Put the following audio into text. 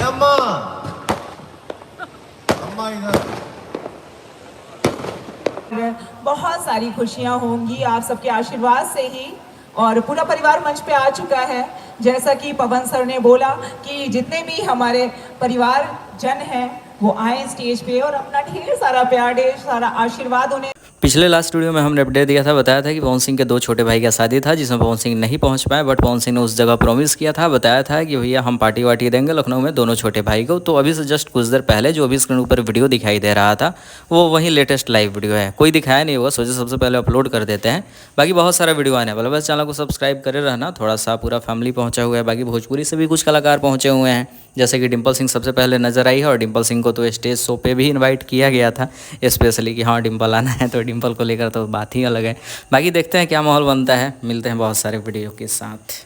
अम्मा अम्मा इधर। बहुत सारी खुशियां होंगी आप सबके आशीर्वाद से ही। और पूरा परिवार मंच पे आ चुका है। जैसा कि पवन सर ने बोला कि जितने भी हमारे परिवार जन हैं वो आए स्टेज पे और अपना ढेर सारा प्यार, ढेर सारा आशीर्वाद उन्हें। पिछले लास्ट वीडियो में हमने अपडेट दिया था, बताया था कि पवन सिंह के 2 छोटे भाई का शादी था जिसमें पवन सिंह नहीं पहुंच पाए, बट पवन सिंह ने उस जगह प्रॉमिस किया था, बताया था कि भैया हम पार्टी वार्टी देंगे लखनऊ में दोनों छोटे भाई को। तो अभी से जस्ट कुछ देर पहले जो अभी स्क्रीन ऊपर वीडियो दिखाई दे रहा था वो वही लेटेस्ट लाइव वीडियो है। कोई दिखाया नहीं होगा, सोचे सबसे पहले अपलोड कर देते हैं। बाकी बहुत सारा वीडियो आने वाला, बस चैनल को सब्सक्राइब करे रहना। थोड़ा सा पूरा फैमिली पहुंचा हुआ है, बाकी भोजपुरी से भी कुछ कलाकार पहुंचे हुए हैं, जैसे कि डिम्पल सिंह सबसे पहले नजर आई है। और डिम्पल सिंह को तो स्टेज शो पे भी इनवाइट किया गया था स्पेशली कि हाँ डिम्पल आना है, तो डिम्पल को लेकर तो बात ही अलग है। बाकी देखते हैं क्या माहौल बनता है, मिलते हैं बहुत सारे वीडियो के साथ।